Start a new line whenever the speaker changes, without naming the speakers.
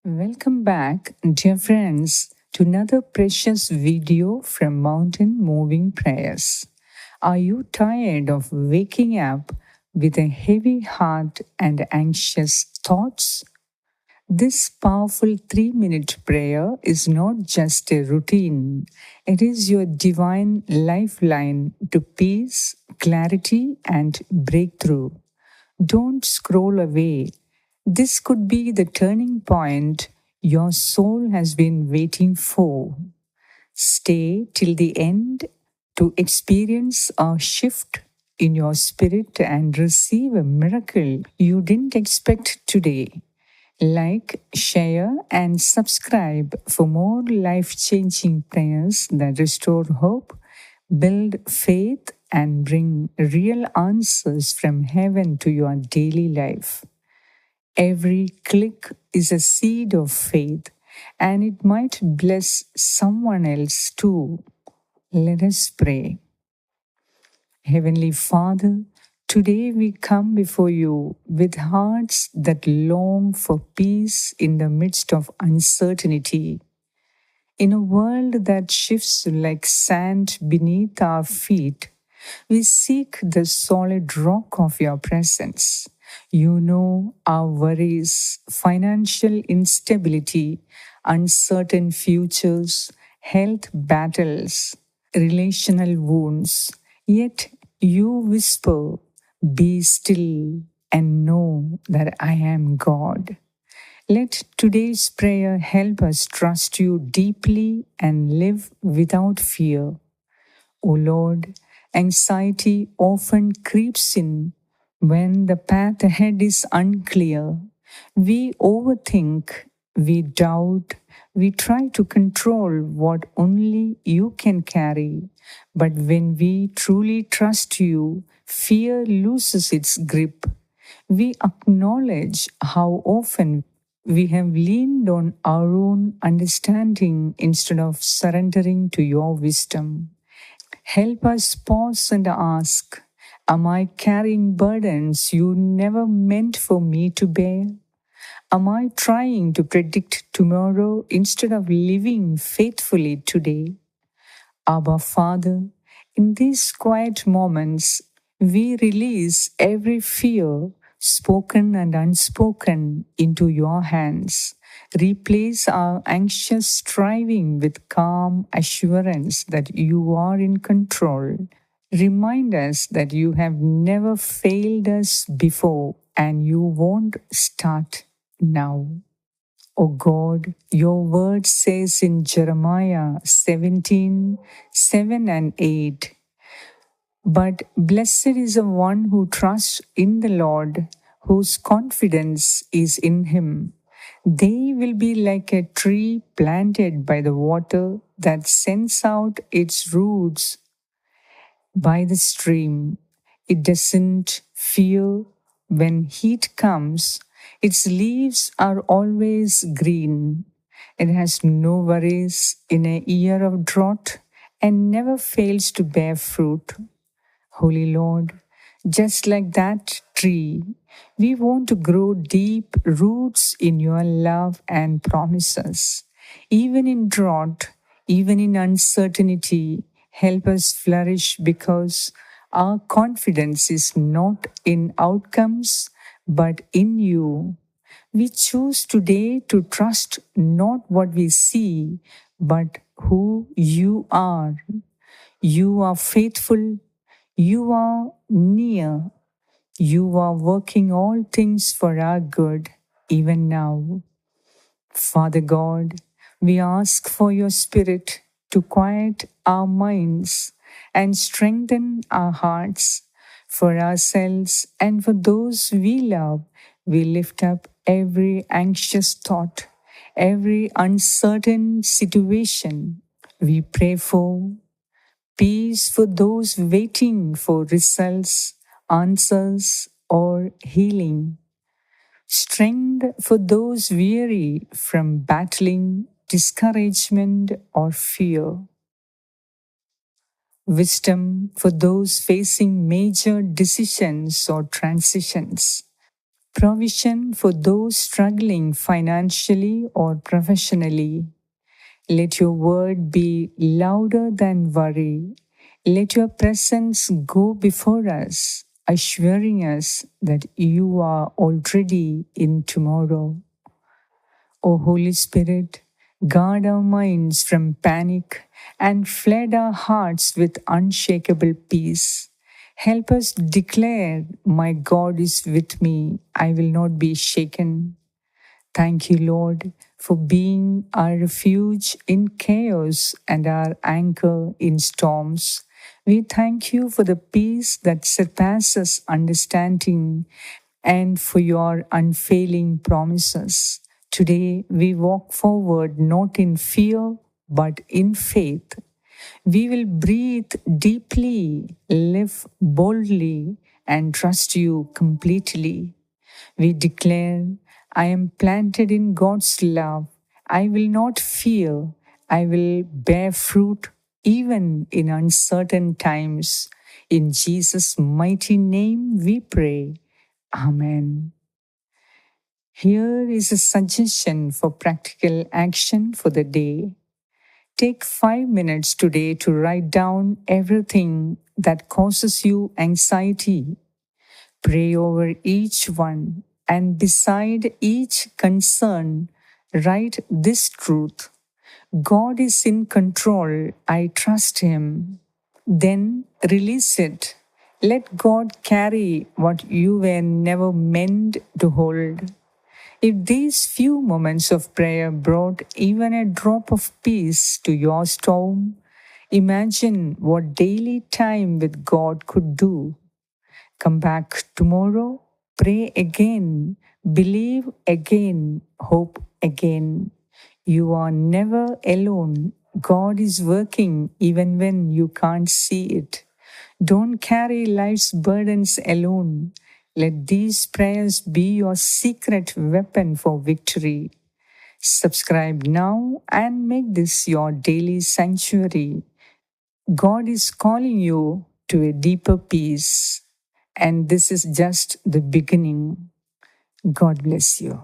Welcome back, dear friends, to another precious video from Mountain Moving Prayers. Are you tired of waking up with a heavy heart and anxious thoughts? This powerful 3-minute prayer is not just a routine, it is your divine lifeline to peace, clarity, and breakthrough. Don't scroll away. This could be the turning point your soul has been waiting for. Stay till the end to experience a shift in your spirit and receive a miracle you didn't expect today. Like, share, and subscribe for more life changing prayers that restore hope, build faith, and bring real answers from heaven to your daily life. Every click is a seed of faith, and it might bless someone else too. Let us pray. Heavenly Father, today we come before you with hearts that long for peace in the midst of uncertainty. In a world that shifts like sand beneath our feet, we seek the solid rock of your presence. You know our worries, financial instability, uncertain futures, health battles, relational wounds. Yet you whisper, "Be still and know that I am God." Let today's prayer help us trust you deeply and live without fear. O Lord, anxiety often creeps in when the path ahead is unclear. We overthink, we doubt, we try to control what only you can carry. But when we truly trust you, fear loses its grip. We acknowledge how often we have leaned on our own understanding instead of surrendering to your wisdom. Help us pause and ask, am I carrying burdens you never meant for me to bear? Am I trying to predict tomorrow instead of living faithfully today? Abba Father, in these quiet moments, we release every fear, spoken and unspoken, into your hands. Replace our anxious striving with calm assurance that you are in control. Remind us that you have never failed us before and you won't start now. O God, your word says in Jeremiah 17:7 and 8, "But blessed is the one who trusts in the Lord, whose confidence is in him. They will be like a tree planted by the water that sends out its roots by the stream. It doesn't fear when heat comes. Its leaves are always green. It has no worries in a year of drought and never fails to bear fruit." Holy Lord, just like that tree, we want to grow deep roots in your love and promises. Even in drought, even in uncertainty, help us flourish because our confidence is not in outcomes but in you. We choose today to trust not what we see, but who you are. You are faithful, you are near, you are working all things for our good, even now. Father God, we ask for your Spirit to quiet our minds and strengthen our hearts. For ourselves and for those we love, we lift up every anxious thought, every uncertain situation. We pray for peace for those waiting for results, answers, or healing. Strength for those weary from battling discouragement or fear. Wisdom for those facing major decisions or transitions. provision for those struggling financially or professionally. Let your word be louder than worry. Let your presence go before us, assuring us that you are already in tomorrow. O Holy Spirit, guard our minds from panic and flood our hearts with unshakable peace. Help us declare, "My God is with me, I will not be shaken." Thank you, Lord, for being our refuge in chaos and our anchor in storms. We thank you for the peace that surpasses understanding and for your unfailing promises. Today, we walk forward not in fear, but in faith. We will breathe deeply, live boldly, and trust you completely. We declare, "I am planted in God's love. I will not fear. I will bear fruit even in uncertain times." In Jesus' mighty name we pray. Amen. Here is a suggestion for practical action for the day. Take 5 minutes today to write down everything that causes you anxiety. Pray over each one, and beside each concern, write this truth: God is in control. I trust Him. Then release it. Let God carry what you were never meant to hold. If these few moments of prayer brought even a drop of peace to your storm, imagine what daily time with God could do. Come back tomorrow, pray again, believe again, hope again. You are never alone. God is working even when you can't see it. Don't carry life's burdens alone. Let these prayers be your secret weapon for victory. Subscribe now and make this your daily sanctuary. God is calling you to a deeper peace, and this is just the beginning. God bless you.